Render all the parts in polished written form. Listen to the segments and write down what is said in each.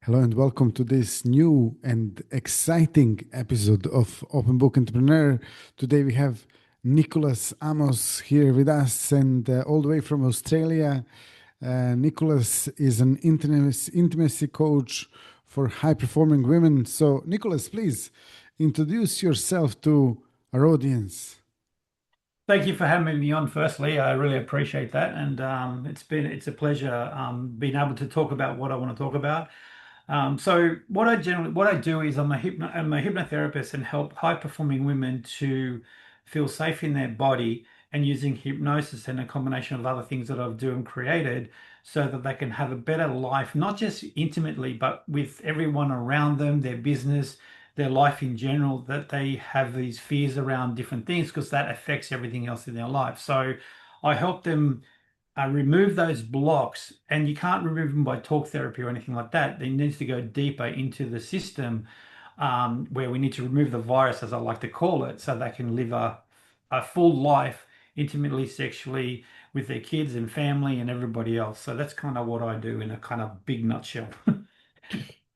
Hello and welcome to this new and exciting episode of Open Book Entrepreneur. Today we have Nickolas Amos here with us and all the way from Australia. Nickolas is an intimacy coach for high performing women. So, Nickolas, please introduce yourself to our audience. Thank you for having me on. Firstly, I really appreciate that, and it's a pleasure being able to talk about what I want to talk about. So what I do is I'm a hypnotherapist and help high performing women to feel safe in their body and using hypnosis and a combination of other things that I've done and created so that they can have a better life, not just intimately, but with everyone around them, their business, their life in general, that they have these fears around different things because that affects everything else in their life. So I help them remove those blocks, and you can't remove them by talk therapy or anything like that. They needs to go deeper into the system, where we need to remove the virus, as I like to call it, so they can live a full life intimately, sexually with their kids and family and everybody else. So that's kind of what I do in a kind of big nutshell.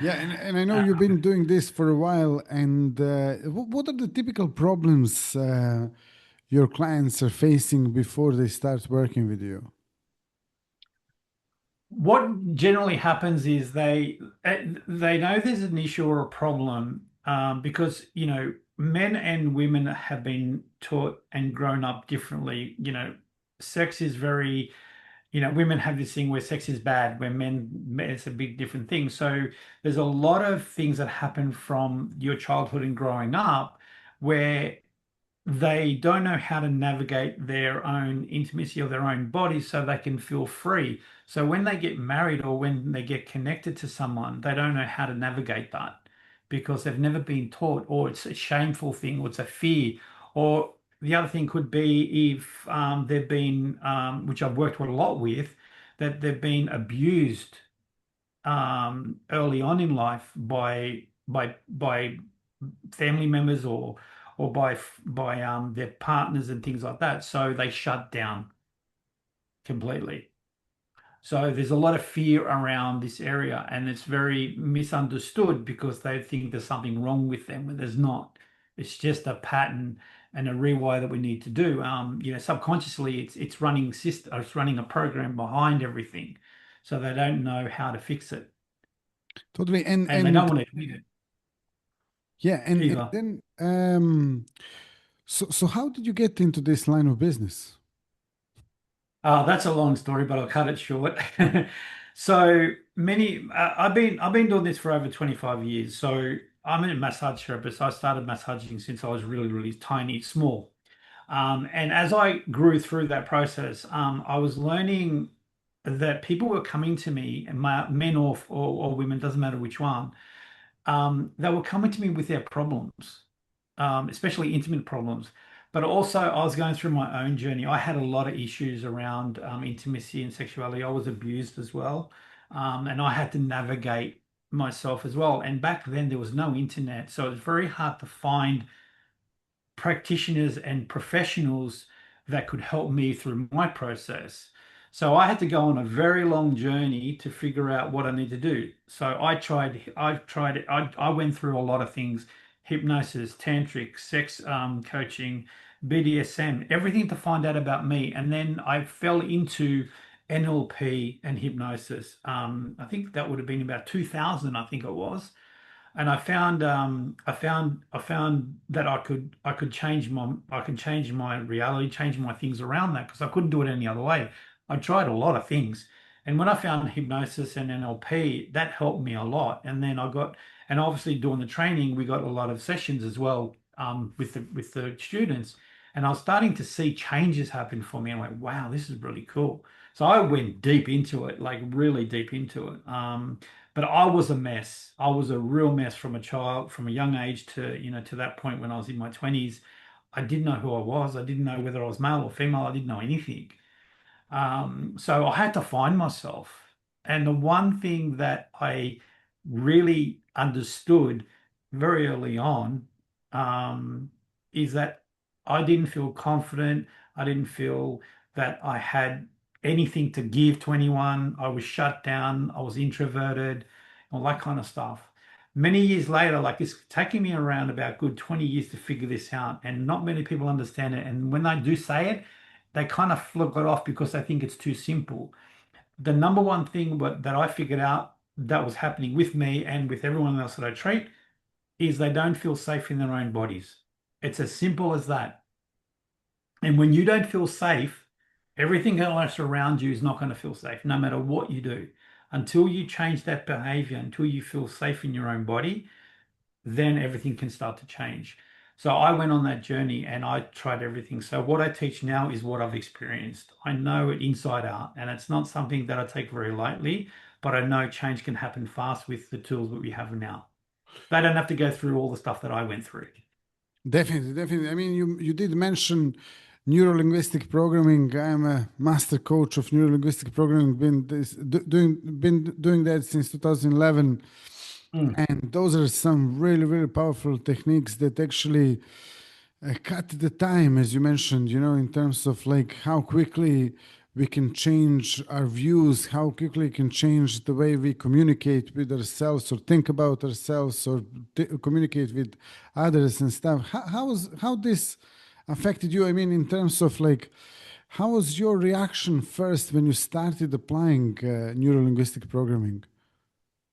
Yeah, and I know Uh, you've been doing this for a while. And what are the typical problems your clients are facing before they start working with you? What generally happens is they know there's an issue or a problem, because men and women have been taught and grown up differently. Sex is very, women have this thing where sex is bad, where it's a big different thing. So there's a lot of things that happen from your childhood and growing up where they don't know how to navigate their own intimacy or their own body so they can feel free. So when they get married or when they get connected to someone, they don't know how to navigate that because they've never been taught, or it's a shameful thing, or it's a fear. Or the other thing could be if they've been, which I've worked with a lot with, that they've been abused early on in life by family members or by their partners and things like that. So they shut down completely. So there's a lot of fear around this area, and it's very misunderstood because they think there's something wrong with them when there's not. It's just a pattern and a rewire that we need to do. Subconsciously, it's running system, it's running a program behind everything, so they don't know how to fix it, Totally. and they don't want to admit it Yeah, and either. then so how did you get into this line of business? That's a long story, but I'll cut it short. I've been doing this for over 25 years. So I'm a massage therapist. I started massaging since I was really, really tiny, small. And as I grew through that process, I was learning that people were coming to me, and men or women, doesn't matter which one, they were coming to me with their problems, especially intimate problems. But also, I was going through my own journey. I had a lot of issues around intimacy and sexuality. I was abused as well, and I had to navigate myself as well. And back then, there was no internet, so it was very hard to find practitioners and professionals that could help me through my process. So I had to go on a very long journey to figure out what I need to do. So I went through a lot of things: hypnosis, tantric, sex coaching, BDSM, everything to find out about me. And then I fell into NLP and hypnosis. I think that would have been about 2000, I think it was. And I found that I could change my reality, change my things around that because I couldn't do it any other way. I tried a lot of things, and when I found hypnosis and NLP, that helped me a lot. And obviously doing the training, we got a lot of sessions as well, with the students, and I was starting to see changes happen for me. I'm like, wow, this is really cool. So I went deep into it, like really deep into it. But I was a mess. I was a real mess from a child, from a young age to that point when I was in my 20s. I didn't know who I was. I didn't know whether I was male or female. I didn't know anything. So I had to find myself. And the one thing that I really understood very early on, is that I didn't feel confident. I didn't feel that I had anything to give to anyone. I was shut down. I was introverted. all that kind of stuff. Many years later, like it's taking me around about good 20 years to figure this out, and not many people understand it. And when they do say it, they kind of flip it off because they think it's too simple. The number one thing that I figured out that was happening with me and with everyone else that I treat is they don't feel safe in their own bodies. It's as simple as that. And when you don't feel safe, everything else around you is not going to feel safe, no matter what you do. Until you change that behavior, until you feel safe in your own body, then everything can start to change. So I went on that journey and I tried everything. So what I teach now is what I've experienced. I know it inside out, and it's not something that I take very lightly, but I know change can happen fast with the tools that we have now. They don't have to go through all the stuff that I went through. Definitely, definitely. I mean, you did mention neuro-linguistic programming. I'm a master coach of neuro-linguistic programming. Been doing that since 2011, Mm. and those are some really really powerful techniques that actually cut the time, as you mentioned. In terms of like how quickly we can change our views, how quickly we can change the way we communicate with ourselves or think about ourselves or communicate with others and stuff. How this affected you? I mean, in terms of like, how was your reaction first when you started applying neuro-linguistic programming?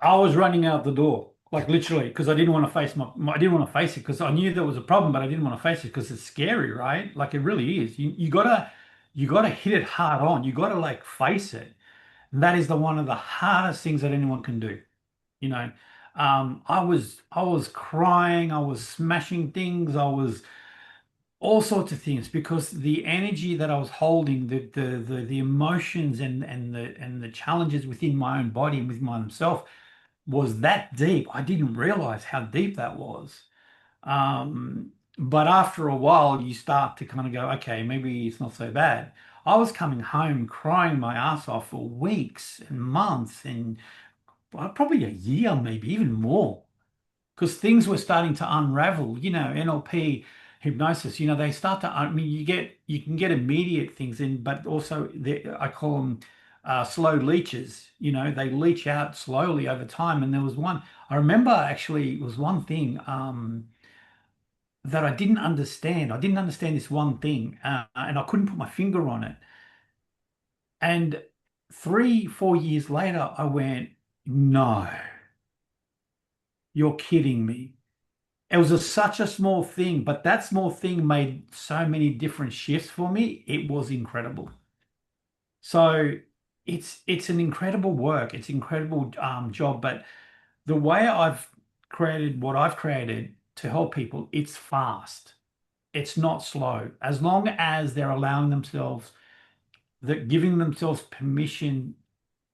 I was running out the door, like literally, because I didn't want to face I didn't want to face it because I knew there was a problem, but I didn't want to face it because it's scary, right? Like it really is. You gotta hit it hard on. You gotta like face it. And that is the one of the hardest things that anyone can do. You know, I was crying, I was smashing things, I was all sorts of things because the energy that I was holding, the emotions and the challenges within my own body and within myself was that deep. I didn't realize how deep that was. But after a while, you start to kind of go, okay, maybe it's not so bad. I was coming home crying my ass off for weeks and months and probably a year, maybe even more, because things were starting to unravel. NLP, hypnosis. They start to. I mean, you can get immediate things in, but also I call them slow leeches. They leach out slowly over time. And there was one I remember actually. It was one thing that I didn't understand. I didn't understand this one thing, and I couldn't put my finger on it. And 3, 4 years later, I went, "No, you're kidding me." It was such a small thing, but that small thing made so many different shifts for me. It was incredible. So it's an incredible work. It's an incredible job. But the way I've created what I've created to help people, it's fast. It's not slow. As long as they're allowing themselves, that giving themselves permission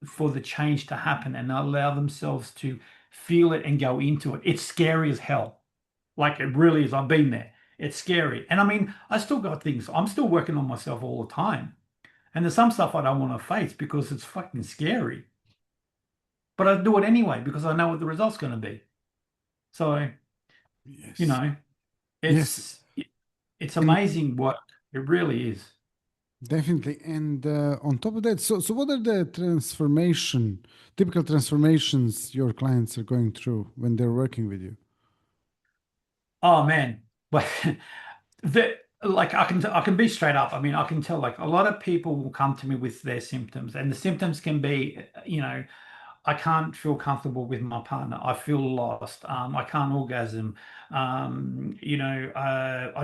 for the change to happen and allow themselves to feel it and go into it. It's scary as hell. Like it really is. I've been there. It's scary. And I mean, I still got things. I'm still working on myself all the time. And there's some stuff I don't want to face because it's fucking scary. But I do it anyway because I know what the result's going to be. So, you Yes. know, Yes. it's And amazing work. It really is. definitely. And on top of that, so what are the typical transformations your clients are going through when they're working with you? Oh man. But like I can be straight up. I mean, I can tell like a lot of people will come to me with their symptoms, and the symptoms can be, I can't feel comfortable with my partner. I feel lost. I can't orgasm. I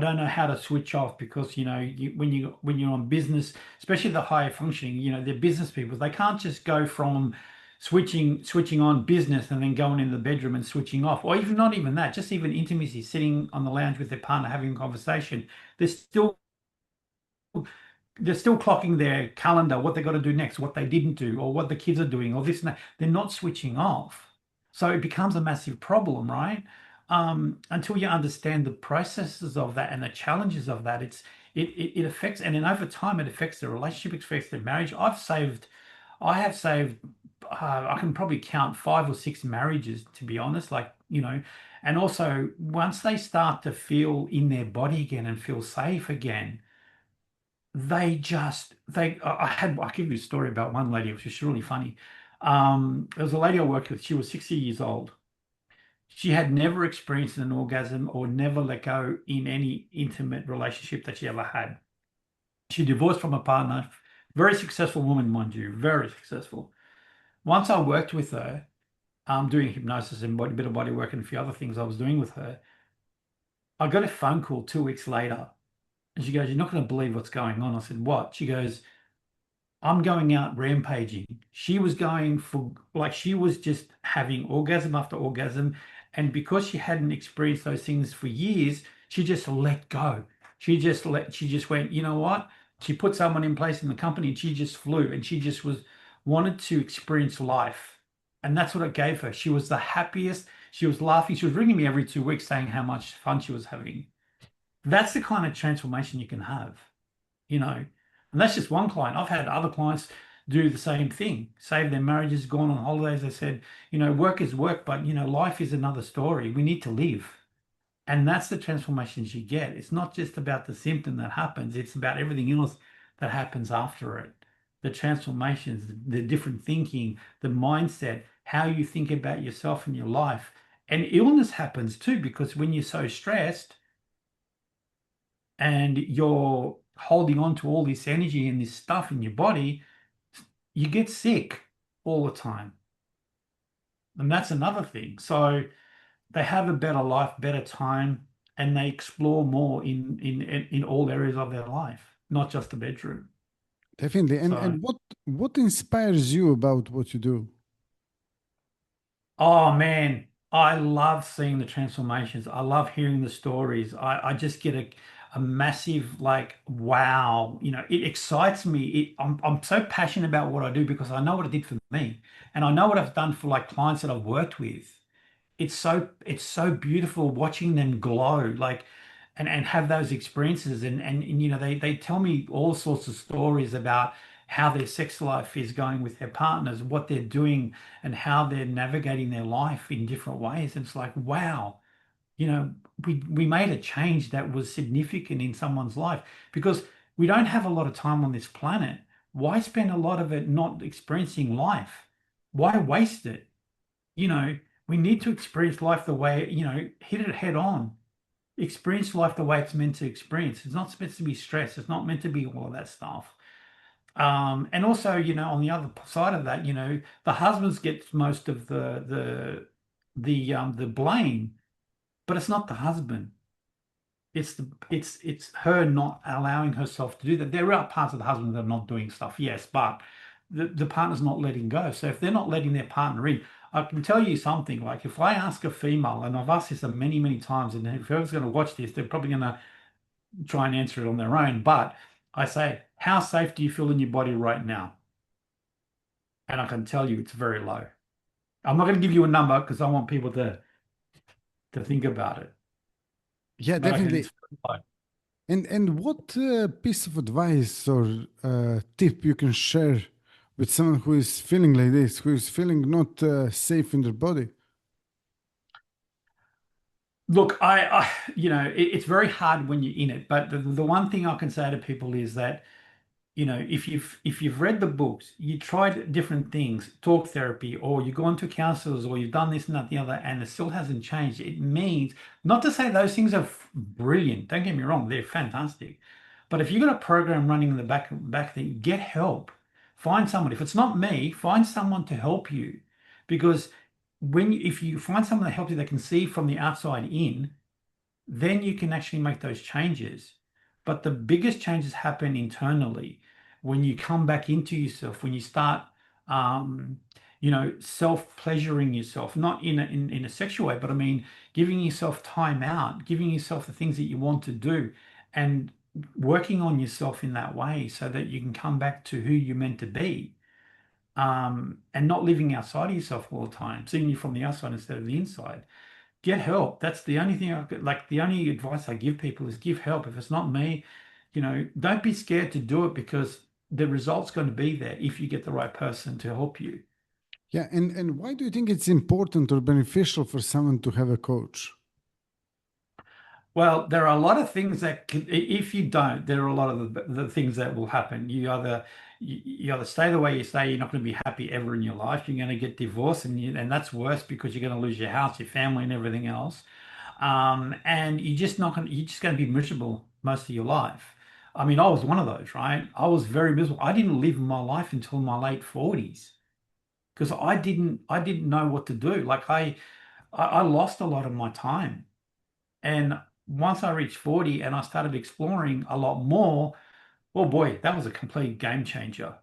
don't know how to switch off because when you're on business, especially the higher functioning, they're business people. They can't just go from switching on business and then going into the bedroom and switching off, or even not even that. Just even intimacy, sitting on the lounge with their partner having a conversation. They're still they're still clocking their calendar, what they got to do next, what they didn't do, or what the kids are doing, or this and that. They're not switching off. So it becomes a massive problem, right? Until you understand the processes of that and the challenges of that, it affects, and then over time, it affects the relationship, it affects the marriage. I have saved, I can probably count 5 or 6 marriages, to be honest. And also once they start to feel in their body again and feel safe again, I give you a story about one lady, which is really funny. There was a lady I worked with. She was 60 years old. She had never experienced an orgasm or never let go in any intimate relationship that she ever had. She divorced from a partner, very successful woman, mind you, very successful. Once I worked with her, doing hypnosis and body, bit of body work and a few other things I was doing with her, I got a phone call 2 weeks later, and she goes, "You're not going to believe what's going on." I said, "What?" She goes, "I'm going out rampaging." She was going for, like, she was just having orgasm after orgasm. And because she hadn't experienced those things for years, she just let go. She just went, you know what? She put someone in place in the company and she just flew and she just wanted to experience life. And that's what it gave her. She was the happiest. She was laughing. She was ringing me every 2 weeks saying how much fun she was having. That's the kind of transformation you can have, you know. And that's just one client. I've had other clients do the same thing, save their marriages, gone on holidays. They said, work is work, but life is another story. We need to live. And that's the transformations you get. It's not just about the symptom that happens, it's about everything else that happens after it. The transformations, the different thinking, the mindset, how you think about yourself and your life. And illness happens too, because when you're so stressed, and you're holding on to all this energy and this stuff in your body, you get sick all the time. And that's another thing. So they have a better life, better time, and they explore more in all areas of their life, not just the bedroom. Definitely. And So, what inspires you about what you do? oh man, I love seeing the transformations. I love hearing the stories. I just get a massive like wow. It excites me. I'm so passionate about what I do because I know what it did for me, and I know what I've done for like clients that I've worked with. It's so beautiful watching them glow, like, and have those experiences. And they tell me all sorts of stories about how their sex life is going with their partners, what they're doing, and how they're navigating their life in different ways. And it's like, wow, you know, we made a change that was significant in someone's life, because we don't have a lot of time on this planet. Why spend a lot of it not experiencing life? Why waste it? you know, we need to experience life the way, hit it head on. Experience life the way it's meant to experience. It's not supposed to be stress. It's not meant to be all of that stuff. And also, on the other side of that, the husbands get most of the blame, but it's not the husband. It's her not allowing herself to do that. There are parts of the husband that are not doing stuff, yes, but the partner's not letting go. So if they're not letting their partner in, I can tell you something, like if I ask a female, and I've asked this many, many times, and if whoever's going to watch this, they're probably going to try and answer it on their own. But I say, how safe do you feel in your body right now? And I can tell you it's very low. I'm not going to give you a number because I want people to think about it. Yeah, But I can, definitely. it's very low. And what piece of advice or tip you can share with someone who is feeling like this, who is feeling not safe in their body? Look, it's very hard when you're in it, but the one thing I can say to people is that, if you've read the books, you tried different things, talk therapy, or you've gone to counselors, or you've done this and that, the other, and it still hasn't changed. It means not to say those things are brilliant. Don't get me wrong, they're fantastic. But if you've got a program running in the back thing, get help. Find someone. If it's not me, find someone to help you. Because if you find someone that helps you that can see from the outside in, then you can actually make those changes. But the biggest changes happen internally when you come back into yourself, when you start, self-pleasuring yourself, not in a sexual way, but I mean, giving yourself time out, giving yourself the things that you want to do, and working on yourself in that way so that you can come back to who you're meant to be. And not living outside of yourself all the time, seeing you from the outside instead of the inside. Get help. That's the only thing like the only advice I give people is give help. If it's not me, don't be scared to do it, because the result's going to be there if you get the right person to help you. Yeah, and why do you think it's important or beneficial for someone to have a coach? Well, there are a lot of things that can, if you don't, there are a lot of the things that will happen. You either stay the way you stay, you're not going to be happy ever in your life. You're going to get divorced, and that's worse because you're going to lose your house, your family, and everything else. And you're just going to be miserable most of your life. I mean, I was one of those, right? I was very miserable. I didn't live my life until my late 40s because I didn't know what to do. Like I lost a lot of my time. And once I reached 40 and I started exploring a lot more, oh boy, that was a complete game changer.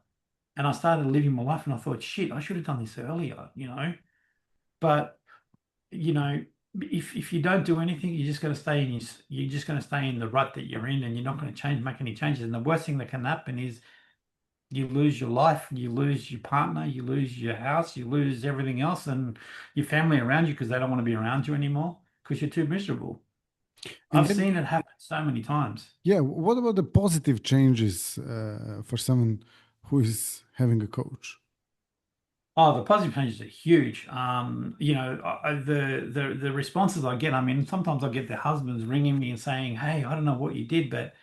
And I started living my life and I thought, shit, I should have done this earlier, you know. But, you know, if you don't do anything, you're just going to stay in you're just going to stay in the rut that you're in and you're not going to make any changes. And the worst thing that can happen is you lose your life, you lose your partner, you lose your house, you lose everything else and your family around you because they don't want to be around you anymore because you're too miserable. And I've then, seen it happen so many times. yeah, what about the positive changes for someone who is having a coach? Oh, the positive changes are huge. The responses I get, I mean, sometimes I get their husbands ringing me and saying, "Hey, I don't know what you did, but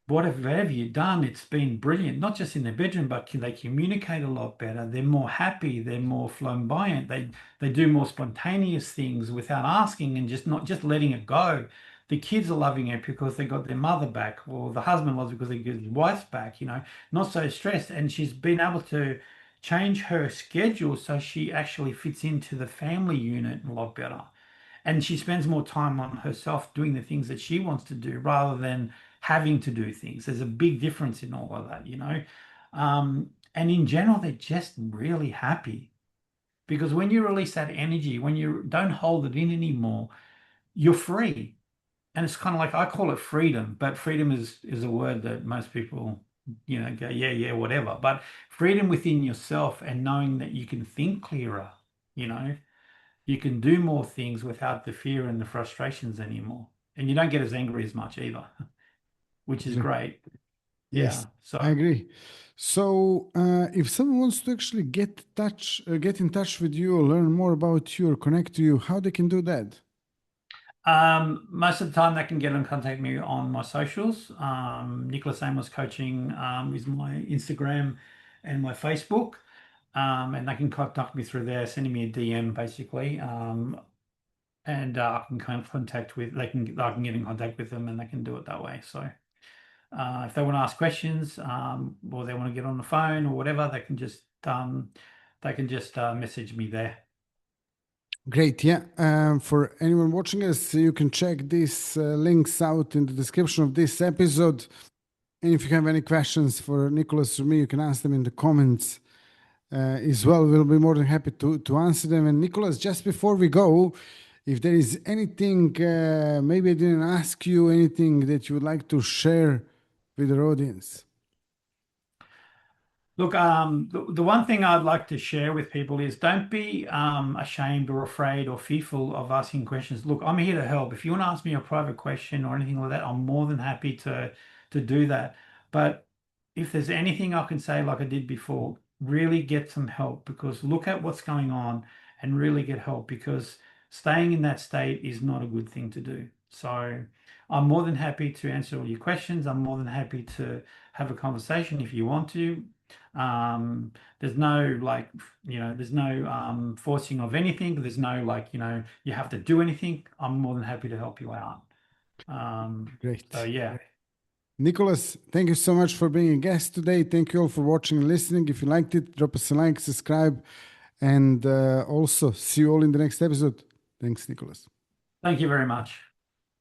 whatever you've done, it's been brilliant. Not just in their bedroom, but they communicate a lot better. They're more happy. They're more flamboyant. They do more spontaneous things without asking and just not just letting it go. The kids are loving it because they got their mother back, or the husband loves it because they get his wife back. Not so stressed, and she's been able to change her schedule so she actually fits into the family unit a lot better and she spends more time on herself doing the things that she wants to do rather than having to do things. There's a big difference in all of that. And in general, they're just really happy because when you release that energy, when you don't hold it in anymore, you're free. And it's kind of like I call it freedom, but freedom is a word that most people, go, yeah, yeah, whatever. But freedom within yourself and knowing that you can think clearer, you know, you can do more things without the fear and the frustrations anymore. And you don't get as angry as much either, which is great. Yes, Yeah. So I agree. So, if someone wants to actually get in touch with you, or learn more about you, or connect to you, how they can do that? most of the time they can get in contact me on my socials. Nickolas Amos Coaching is my Instagram and my Facebook. And they can contact me through there, sending me a DM basically. And I can I can get in contact with them and they can do it that way. So if they want to ask questions or they want to get on the phone or whatever, they can just message me there. Great. Yeah. For anyone watching us, you can check these links out in the description of this episode. And if you have any questions for Nickolas or me, you can ask them in the comments as well. We'll be more than happy to answer them. And Nickolas, just before we go, if there is anything, maybe I didn't ask you anything that you would like to share with our audience. Look, the one thing I'd like to share with people is don't be ashamed or afraid or fearful of asking questions. Look, I'm here to help. If you want to ask me a private question or anything like that, I'm more than happy to do that. But if there's anything I can say, like I did before, really get some help because look at what's going on and really get help because staying in that state is not a good thing to do. So I'm more than happy to answer all your questions. I'm more than happy to have a conversation if you want to. There's no there's no forcing of anything. There's no you have to do anything. I'm more than happy to help you out. So Great. yeah, Nickolas, thank you so much for being a guest today. Thank you all for watching and listening. If you liked it, drop us a like, subscribe, and also see you all in the next episode. Thanks, Nickolas. thank you very much.